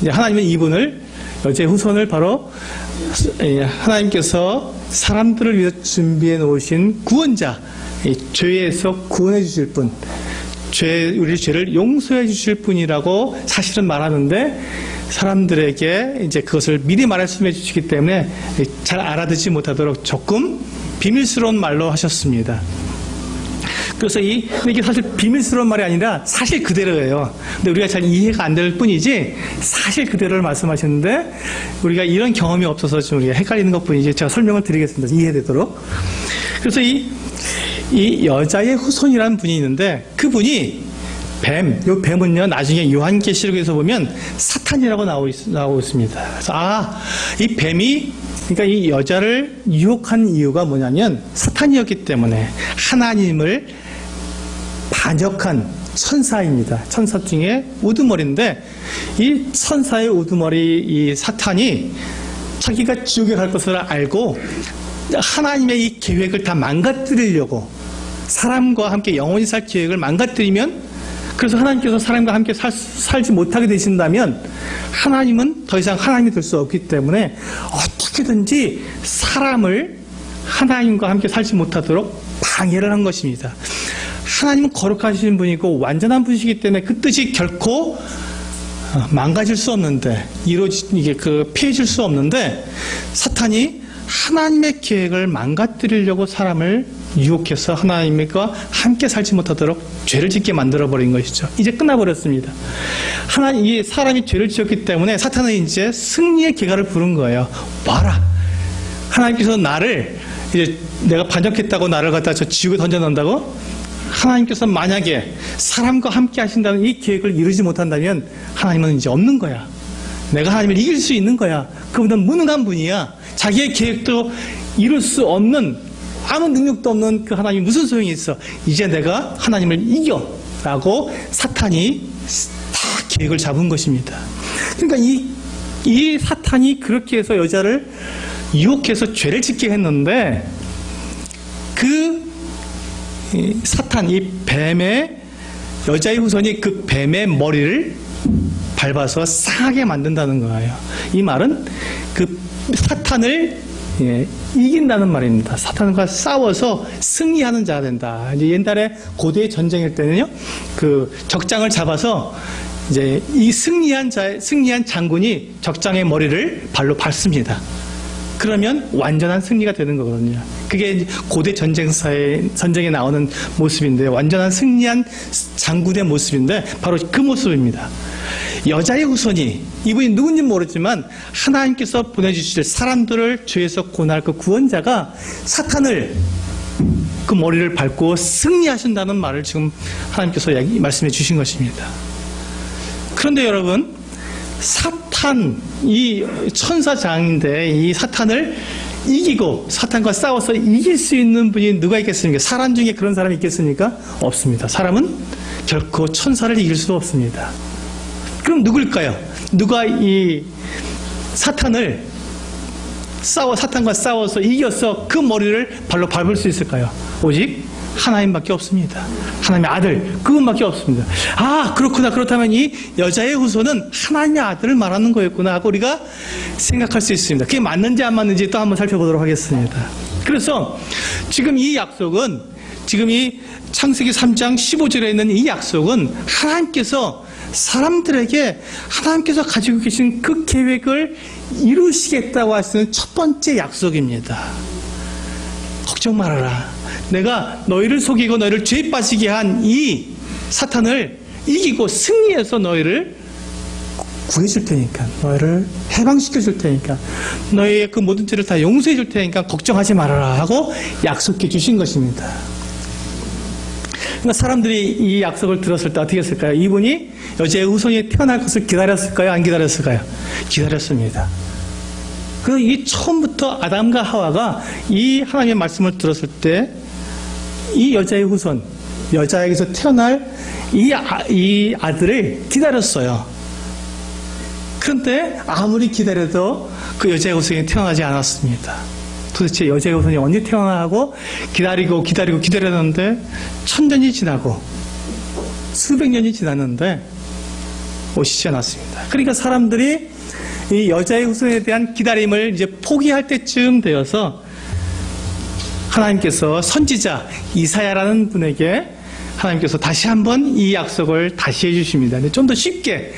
하나님은 이분을, 여자의 후손을 바로 하나님께서 사람들을 위해서 준비해 놓으신 구원자, 죄에서 구원해 주실 분, 우리 죄를 용서해 주실 분이라고 사실은 말하는데 사람들에게 이제 그것을 미리 말씀해 주시기 때문에 잘 알아듣지 못하도록 조금 비밀스러운 말로 하셨습니다. 그래서 이게 사실 비밀스러운 말이 아니라 사실 그대로예요. 근데 우리가 잘 이해가 안 될 뿐이지 사실 그대로를 말씀하셨는데 우리가 이런 경험이 없어서 좀 우리가 헷갈리는 것 뿐이지 제가 설명을 드리겠습니다. 이해되도록. 그래서 이 여자의 후손이라는 분이 있는데 그분이 요 뱀은요, 나중에 요한계시록에서 보면 사탄이라고 나오고 있습니다. 그래서 이 뱀이 그러니까 이 여자를 유혹한 이유가 뭐냐면 사탄이었기 때문에 하나님을 반역한 천사입니다. 천사 중에 우두머리인데 이 천사의 우두머리 이 사탄이 자기가 지옥에 갈 것을 알고 하나님의 이 계획을 다 망가뜨리려고 사람과 함께 영원히 살 계획을 망가뜨리면 그래서 하나님께서 사람과 함께 살지 못하게 되신다면 하나님은 더 이상 하나님이 될 수 없기 때문에 어떻게든지 사람을 하나님과 함께 살지 못하도록 방해를 한 것입니다. 하나님은 거룩하신 분이고 완전한 분이시기 때문에 그 뜻이 결코 망가질 수 없는데 피해질 수 없는데 사탄이 하나님의 계획을 망가뜨리려고 사람을 유혹해서 하나님과 함께 살지 못하도록 죄를 짓게 만들어버린 것이죠. 이제 끝나버렸습니다. 이 사람이 죄를 지었기 때문에 사탄은 이제 승리의 기가를 부른 거예요. 봐라. 하나님께서 나를 이제 내가 반역했다고 나를 갖다 저 지옥에 던져놓는다고? 하나님께서 만약에 사람과 함께 하신다는 이 계획을 이루지 못한다면 하나님은 이제 없는 거야. 내가 하나님을 이길 수 있는 거야. 그분은 무능한 분이야. 자기의 계획도 이룰 수 없는 아무 능력도 없는 그 하나님이 무슨 소용이 있어. 이제 내가 하나님을 이겨 라고 사탄이 다 계획을 잡은 것입니다. 그러니까 이 사탄이 그렇게 해서 여자를 유혹해서 죄를 짓게 했는데 사탄, 이 뱀의 여자의 후손이 그 뱀의 머리를 밟아서 상하게 만든다는 거예요. 이 말은 그 사탄을 이긴다는 말입니다. 사탄과 싸워서 승리하는 자가 된다. 이제 옛날에 고대의 전쟁일 때는요, 그 적장을 잡아서 이제 이 승리한 장군이 적장의 머리를 발로 밟습니다. 그러면 완전한 승리가 되는 거거든요. 그게 고대 전쟁에 나오는 모습인데, 완전한 승리한 장군의 모습인데, 바로 그 모습입니다. 여자의 후손이, 이분이 누군지 모르지만 하나님께서 보내주실 사람들을 죄에서 구원할 그 구원자가 사탄을 그 머리를 밟고 승리하신다는 말을 지금 하나님께서 말씀해 주신 것입니다. 그런데 여러분, 사탄, 이 천사장인데 이 사탄을 이기고 사탄과 싸워서 이길 수 있는 분이 누가 있겠습니까? 사람 중에 그런 사람이 있겠습니까? 없습니다. 사람은 결코 천사를 이길 수 없습니다. 그럼 누굴까요? 누가 이 사탄과 싸워서 이겨서 그 머리를 발로 밟을 수 있을까요? 오직 하나님밖에 없습니다. 하나님의 아들, 그분밖에 없습니다. 아, 그렇구나. 그렇다면 이 여자의 후손은 하나님의 아들을 말하는 거였구나 하고 우리가 생각할 수 있습니다. 그게 맞는지 안 맞는지 또 한번 살펴보도록 하겠습니다. 그래서 지금 이 약속은, 지금 이 창세기 3장 15절에 있는 이 약속은 하나님께서 사람들에게 하나님께서 가지고 계신 그 계획을 이루시겠다고 하시는 첫 번째 약속입니다. 걱정 말아라. 내가 너희를 속이고 너희를 죄에 빠지게 한 이 사탄을 이기고 승리해서 너희를 구해줄 테니까, 너희를 해방시켜 줄 테니까, 너희의 그 모든 죄를 다 용서해 줄 테니까 걱정하지 말아라 하고 약속해 주신 것입니다. 그러니까 사람들이 이 약속을 들었을 때 어떻게 했을까요? 이분이 여자의 후손이 태어날 것을 기다렸을까요? 안 기다렸을까요? 기다렸습니다. 이 처음부터 아담과 하와가 이 하나님의 말씀을 들었을 때 이 여자의 후손, 여자에게서 태어날 이 아들을 기다렸어요. 그런데 아무리 기다려도 그 여자의 후손이 태어나지 않았습니다. 도대체 여자의 후손이 언제 태어나 하고 기다렸는데 1000년이 지나고 수백 년이 지났는데 오시지 않았습니다. 그러니까 사람들이 이 여자의 후손에 대한 기다림을 이제 포기할 때쯤 되어서 하나님께서 선지자 이사야라는 분에게 하나님께서 다시 한번 이 약속을 다시 해주십니다. 좀 더 쉽게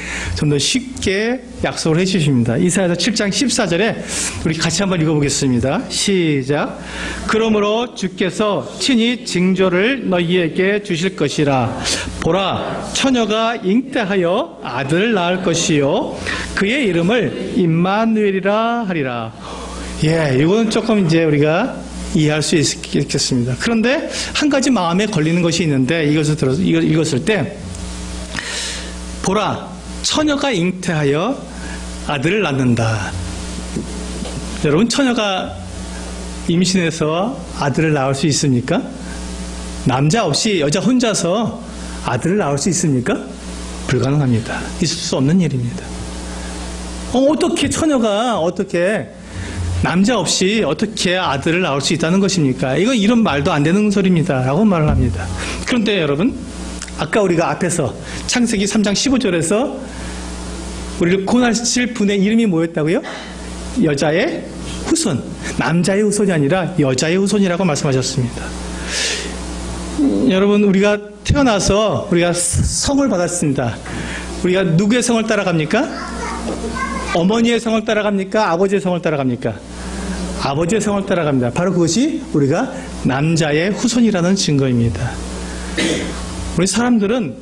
약속을 해주십니다. 이사야서 7장 14절에 우리 같이 한번 읽어보겠습니다. 시작. 그러므로 주께서 친히 징조를 너희에게 주실 것이라. 보라, 처녀가 잉태하여 아들을 낳을 것이요 그의 이름을 임마누엘이라 하리라. 이거는 조금 이제 우리가 이해할 수 있겠습니다. 그런데 한 가지 마음에 걸리는 것이 있는데 읽었을 때, 보라, 처녀가 잉태하여 아들을 낳는다. 여러분, 처녀가 임신해서 아들을 낳을 수 있습니까? 남자 없이 여자 혼자서 아들을 낳을 수 있습니까? 불가능합니다. 있을 수 없는 일입니다. 어떻게 처녀가 어떻게 남자 없이 어떻게 아들을 낳을 수 있다는 것입니까? 이건 이런 말도 안 되는 소리입니다. 라고 말을 합니다. 그런데 여러분, 아까 우리가 앞에서 창세기 3장 15절에서 우리를 고난시킬 분의 이름이 뭐였다고요? 여자의 후손. 남자의 후손이 아니라 여자의 후손이라고 말씀하셨습니다. 여러분, 우리가 태어나서 우리가 성을 받았습니다. 우리가 누구의 성을 따라갑니까? 어머니의 성을 따라갑니까? 아버지의 성을 따라갑니까? 아버지의 성을 따라갑니다. 바로 그것이 우리가 남자의 후손이라는 증거입니다. 우리 사람들은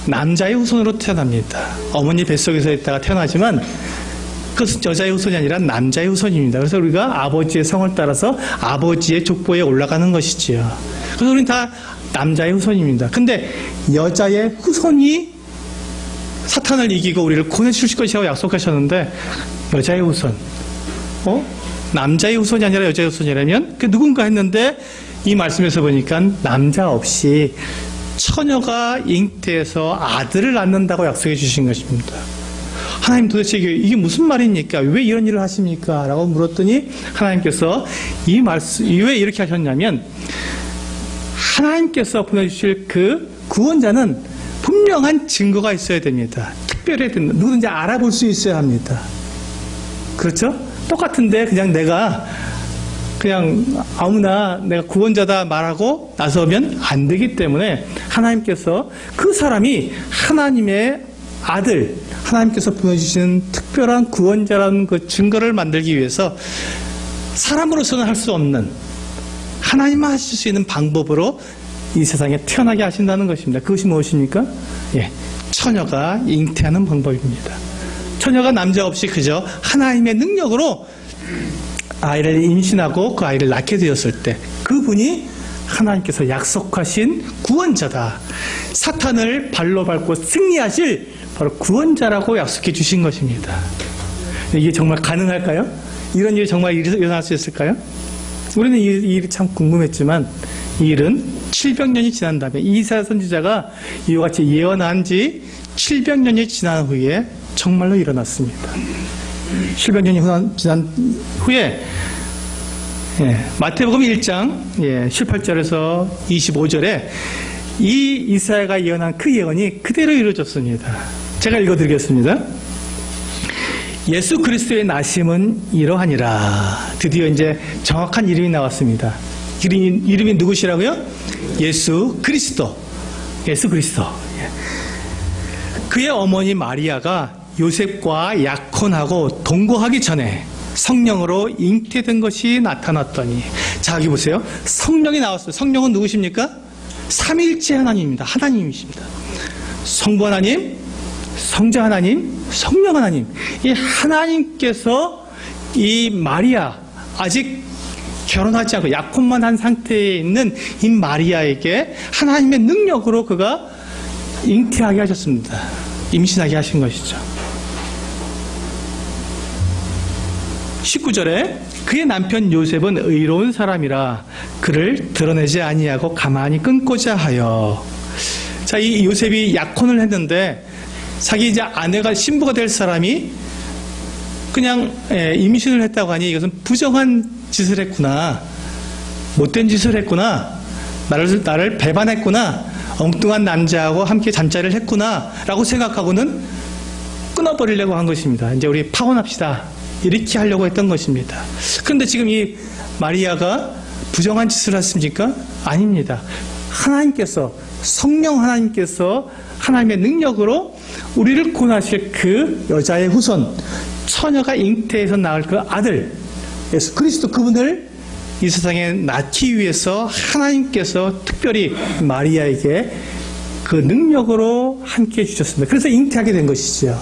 남자의 후손으로 태어납니다. 어머니 뱃속에서 있다가 태어나지만 그것은 여자의 후손이 아니라 남자의 후손입니다. 그래서 우리가 아버지의 성을 따라서 아버지의 족보에 올라가는 것이지요. 그래서 우리는 다 남자의 후손입니다. 근데 여자의 후손이 사탄을 이기고 우리를 구원해주실 것이라고 약속하셨는데, 여자의 후손, 남자의 후손이 아니라 여자의 후손이라면 그 누군가 했는데, 이 말씀에서 보니까 남자 없이 처녀가 잉태해서 아들을 낳는다고 약속해 주신 것입니다. 하나님, 도대체 이게 무슨 말입니까? 왜 이런 일을 하십니까? 라고 물었더니 하나님께서 이 말씀, 왜 이렇게 하셨냐면, 하나님께서 보내주실 그 구원자는 분명한 증거가 있어야 됩니다. 특별해야 됩니다. 누구든지 알아볼 수 있어야 합니다. 그렇죠? 똑같은데 그냥 아무나 내가 구원자다 말하고 나서면 안 되기 때문에 하나님께서 그 사람이 하나님의 아들, 하나님께서 보내주시는 특별한 구원자라는 그 증거를 만들기 위해서 사람으로서는 할 수 없는, 하나님만 하실 수 있는 방법으로 이 세상에 태어나게 하신다는 것입니다. 그것이 무엇입니까? 처녀가 잉태하는 방법입니다. 처녀가 남자 없이 그저 하나님의 능력으로 아이를 임신하고 그 아이를 낳게 되었을 때 그분이 하나님께서 약속하신 구원자다. 사탄을 발로 밟고 승리하실 바로 구원자라고 약속해 주신 것입니다. 이게 정말 가능할까요? 이런 일이 정말 일어날 수 있을까요? 우리는 이 일이 참 궁금했지만 이 일은 700년이 지난 다음에 이사야 선지자가 이와 같이 예언한 지 700년이 지난 후에 정말로 일어났습니다. 700년이 지난 후에 마태복음 1장 18절에서 25절에 이 이사야가 예언한 그 예언이 그대로 이루어졌습니다. 제가 읽어드리겠습니다. 예수 그리스도의 나심은 이러하니라. 드디어 이제 정확한 이름이 나왔습니다. 이름이 누구시라고요? 예수 그리스도. 예수 그리스도. 그의 어머니 마리아가 요셉과 약혼하고 동거하기 전에 성령으로 잉태된 것이 나타났더니, 자, 여기 보세요. 성령이 나왔어요. 성령은 누구십니까? 삼위일체 하나님입니다. 하나님이십니다. 성부 하나님, 성자 하나님, 성령 하나님. 이 하나님께서 이 마리아, 아직 결혼하지 않고 약혼만 한 상태에 있는 이 마리아에게 하나님의 능력으로 그가 잉태하게 하셨습니다. 임신하게 하신 것이죠. 19절에 그의 남편 요셉은 의로운 사람이라 그를 드러내지 아니하고 가만히 끊고자 하여. 자, 이 요셉이 약혼을 했는데 자기 이제 아내가 신부가 될 사람이 그냥 임신을 했다고 하니 이것은 부정한 짓을 했구나, 못된 짓을 했구나, 나를 배반했구나, 엉뚱한 남자하고 함께 잠자리를 했구나 라고 생각하고는 끊어버리려고 한 것입니다. 이제 우리 파혼합시다 이렇게 하려고 했던 것입니다. 그런데 지금 이 마리아가 부정한 짓을 했습니까? 아닙니다. 하나님께서, 성령 하나님께서 하나님의 능력으로 우리를 구원하실 그 여자의 후손, 처녀가 잉태해서 낳을 그 아들 예수 그리스도, 그분을 이 세상에 낳기 위해서 하나님께서 특별히 마리아에게 그 능력으로 함께 해주셨습니다. 그래서 잉태하게 된 것이죠.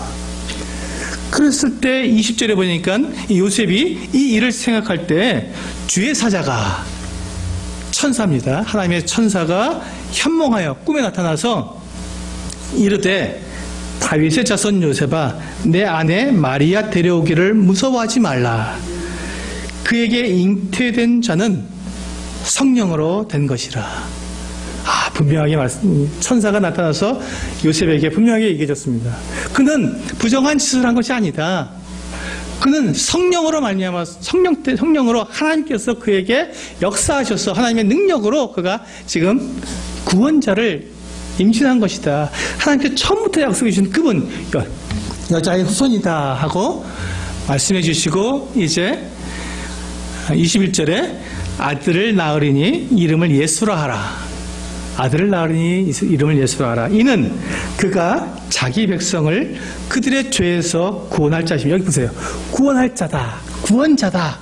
그랬을 때 20절에 보니까 이 요셉이 이 일을 생각할 때 주의 사자가, 천사입니다. 하나님의 천사가 현몽하여 꿈에 나타나서 이르되 다윗의 자손 요셉아, 내 아내 마리아 데려오기를 무서워하지 말라. 그에게 잉태된 자는 성령으로 된 것이라. 분명하게 천사가 나타나서 요셉에게 분명하게 얘기해줬습니다. 그는 부정한 짓을 한 것이 아니다. 그는 성령으로 말미암아 성령으로 하나님께서 그에게 역사하셔서 하나님의 능력으로 그가 지금 구원자를 임신한 것이다. 하나님께서 처음부터 약속해 주신 그분 여자의 후손이다 하고 말씀해 주시고 이제 21절에 아들을 낳으리니 이름을 예수라 하라. 아들을 낳으리니 이름을 예수라 하라. 이는 그가 자기 백성을 그들의 죄에서 구원할 자십니다. 여기 보세요. 구원할 자다. 구원자다.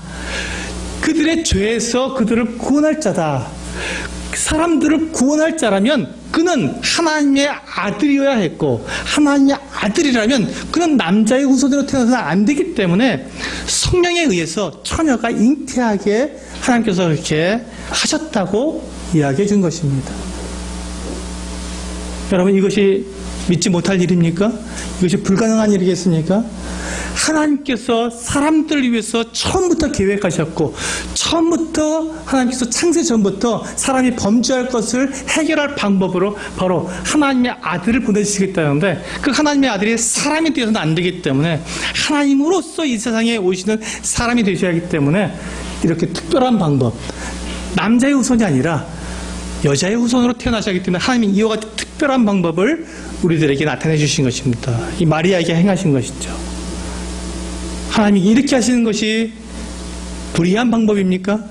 그들의 죄에서 그들을 구원할 자다. 사람들을 구원할 자라면 그는 하나님의 아들이어야 했고 하나님의 아들이라면 그는 남자의 후손으로 태어나서는 안 되기 때문에 성령에 의해서 처녀가 잉태하게 하나님께서 그렇게 하셨다고 이야기해 준 것입니다. 여러분, 이것이 믿지 못할 일입니까? 이것이 불가능한 일이겠습니까? 하나님께서 사람들을 위해서 처음부터 계획하셨고 처음부터 하나님께서 창세 전부터 사람이 범죄할 것을 해결할 방법으로 바로 하나님의 아들을 보내주시겠다는데 그 하나님의 아들이 사람이 되어서는 안 되기 때문에 하나님으로서 이 세상에 오시는 사람이 되셔야 하기 때문에 이렇게 특별한 방법, 남자의 후손이 아니라 여자의 후손으로 태어나셔야 하기 때문에 하나님이 이와 같은 특별한 방법을 우리들에게 나타내 주신 것입니다. 이 마리아에게 행하신 것이죠. 하나님이 이렇게 하시는 것이 불의한 방법입니까?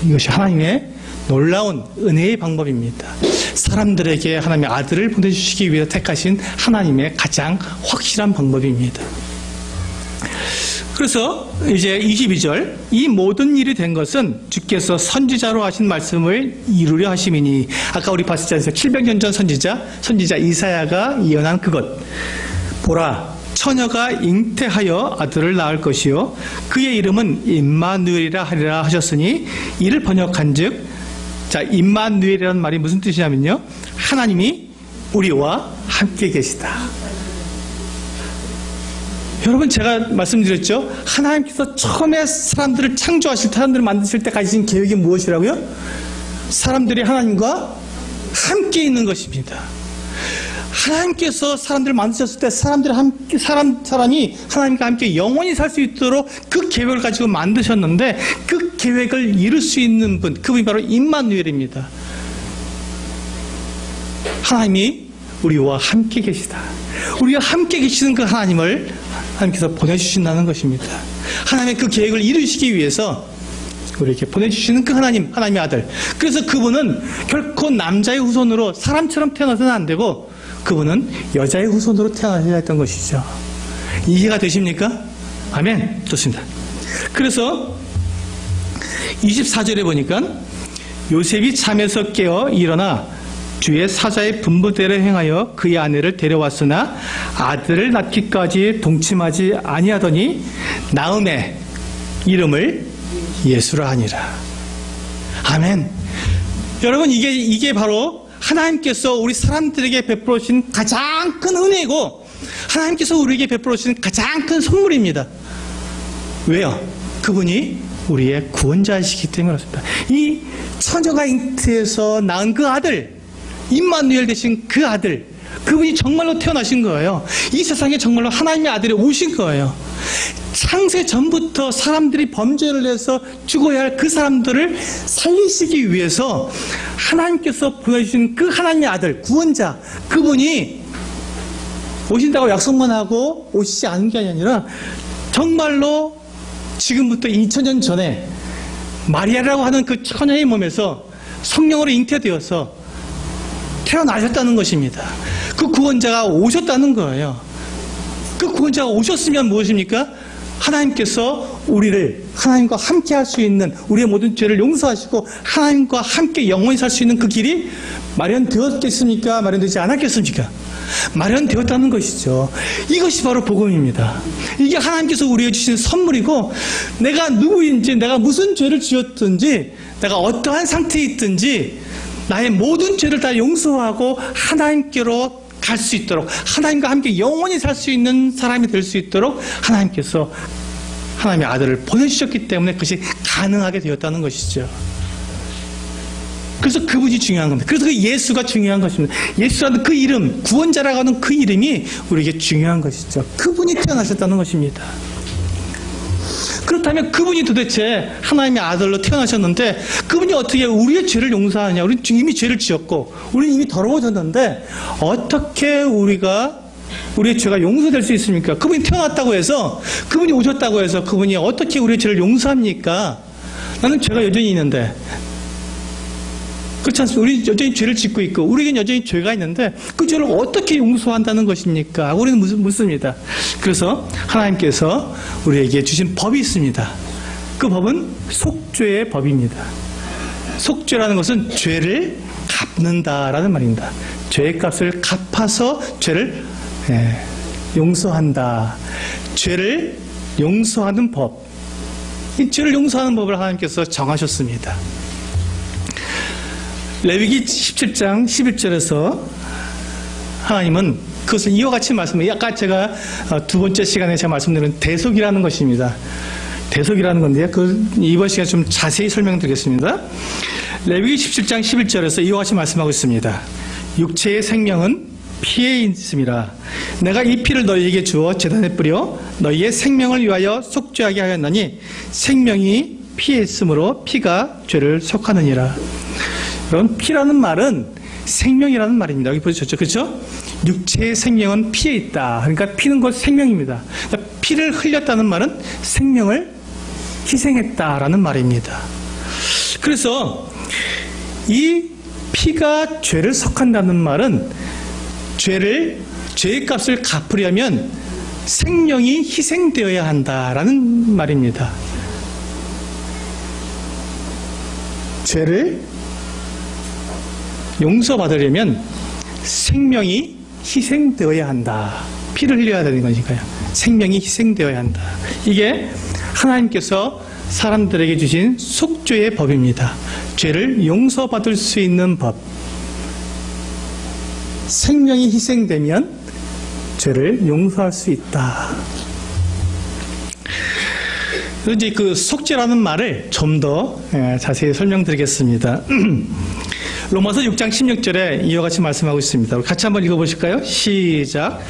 이것이 하나님의 놀라운 은혜의 방법입니다. 사람들에게 하나님의 아들을 보내주시기 위해서 택하신 하나님의 가장 확실한 방법입니다. 그래서 이제 22절, 이 모든 일이 된 것은 주께서 선지자로 하신 말씀을 이루려 하심이니, 아까 우리 봤었지 않습니까? 700년 전 선지자 이사야가 예언한 그것. 보라, 처녀가 잉태하여 아들을 낳을 것이요 그의 이름은 임마누엘이라 하리라 하셨으니, 이를 번역한즉, 자, 임마누엘이라는 말이 무슨 뜻이냐면요, 하나님이 우리와 함께 계시다. 여러분, 제가 말씀드렸죠? 하나님께서 처음에 사람들을 창조하실 때, 사람들을 만드실 때 가지신 계획이 무엇이라고요? 사람들이 하나님과 함께 있는 것입니다. 하나님께서 사람들을 만드셨을 때 사람이 하나님과 함께 영원히 살 수 있도록 그 계획을 가지고 만드셨는데, 그 계획을 이룰 수 있는 분, 그분이 바로 임마누엘입니다. 하나님이 우리와 함께 계시다. 우리와 함께 계시는 그 하나님을 하나님께서 보내주신다는 것입니다. 하나님의 그 계획을 이루시기 위해서 우리에게 보내주시는 그 하나님, 하나님의 아들. 그래서 그분은 결코 남자의 후손으로 사람처럼 태어나서는 안 되고, 그분은 여자의 후손으로 태어나셔야 했던 것이죠. 이해가 되십니까? 아멘. 좋습니다. 그래서 24절에 보니까 요셉이 잠에서 깨어 일어나 주의 사자의 분부대로 행하여 그의 아내를 데려왔으나 아들을 낳기까지 동침하지 아니하더니 나음의 이름을 예수라 하니라. 아멘. 여러분, 이게 바로 하나님께서 우리 사람들에게 베풀어 주신 가장 큰 은혜이고, 하나님께서 우리에게 베풀어 주신 가장 큰 선물입니다. 왜요? 그분이 우리의 구원자이시기 때문에 그렇습니다. 이 처녀가 잉태해서 낳은 그 아들, 임마누엘 되신 그 아들, 그분이 정말로 태어나신 거예요. 이 세상에 정말로 하나님의 아들이 오신 거예요. 창세 전부터 사람들이 범죄를 해서 죽어야 할 그 사람들을 살리시기 위해서 하나님께서 보내주신 그 하나님의 아들, 구원자, 그분이 오신다고 약속만 하고 오시지 않은 게 아니라 정말로 지금부터 2000년 전에 마리아라고 하는 그 처녀의 몸에서 성령으로 잉태되어서 태어나셨다는 것입니다. 그 구원자가 오셨다는 거예요. 그 구원자가 오셨으면 무엇입니까? 하나님께서 우리를 하나님과 함께 할 수 있는, 우리의 모든 죄를 용서하시고 하나님과 함께 영원히 살 수 있는 그 길이 마련되었겠습니까? 마련되지 않았겠습니까? 마련되었다는 것이죠. 이것이 바로 복음입니다. 이게 하나님께서 우리에게 주신 선물이고, 내가 누구인지, 내가 무슨 죄를 지었든지, 내가 어떠한 상태에 있든지 나의 모든 죄를 다 용서하고 하나님께로 갈 수 있도록, 하나님과 함께 영원히 살 수 있는 사람이 될 수 있도록 하나님께서 하나님의 아들을 보내주셨기 때문에 그것이 가능하게 되었다는 것이죠. 그래서 그분이 중요한 겁니다. 그래서 그 예수가 중요한 것입니다. 예수라는 그 이름, 구원자라고 하는 그 이름이 우리에게 중요한 것이죠. 그분이 태어나셨다는 것입니다. 그렇다면 그분이 도대체 하나님의 아들로 태어나셨는데 그분이 어떻게 우리의 죄를 용서하느냐. 우리는 이미 죄를 지었고 우리는 이미 더러워졌는데 어떻게 우리의 죄가 용서될 수 있습니까? 그분이 태어났다고 해서, 그분이 오셨다고 해서 그분이 어떻게 우리의 죄를 용서합니까? 나는 죄가 여전히 있는데, 그렇지 않습니까? 우리 여전히 죄를 짓고 있고 우리에겐 여전히 죄가 있는데 그 죄를 어떻게 용서한다는 것입니까? 우리는 묻습니다. 그래서 하나님께서 우리에게 주신 법이 있습니다. 그 법은 속죄의 법입니다. 속죄라는 것은 죄를 갚는다라는 말입니다. 죄의 값을 갚아서 죄를 용서한다. 죄를 용서하는 법. 이 죄를 용서하는 법을 하나님께서 정하셨습니다. 레위기 17장 11절에서 하나님은 그것을 이와 같이 말씀해요. 아까 제가 두 번째 시간에 제가 말씀드린 대속이라는 것입니다. 대속이라는 건데요. 이번 시간에 좀 자세히 설명드리겠습니다. 레위기 17장 11절에서 이와 같이 말씀하고 있습니다. 육체의 생명은 피에 있음이라. 내가 이 피를 너희에게 주어 제단에 뿌려 너희의 생명을 위하여 속죄하게 하였나니 생명이 피에 있으므로 피가 죄를 속하느니라. 여러분, 피라는 말은 생명이라는 말입니다. 여기 보셨죠? 그렇죠? 육체의 생명은 피에 있다. 그러니까 피는 곧 생명입니다. 그러니까 피를 흘렸다는 말은 생명을 희생했다라는 말입니다. 그래서 이 피가 죄를 속한다는 말은 죄의 값을 갚으려면 생명이 희생되어야 한다라는 말입니다. 죄를 용서받으려면 생명이 희생되어야 한다. 피를 흘려야 되는 거니까요. 생명이 희생되어야 한다. 이게 하나님께서 사람들에게 주신 속죄의 법입니다. 죄를 용서받을 수 있는 법. 생명이 희생되면 죄를 용서할 수 있다. 이제 그 속죄라는 말을 좀 더 자세히 설명드리겠습니다. 로마서 6장 16절에 이와 같이 말씀하고 있습니다. 같이 한번 읽어보실까요? 시작.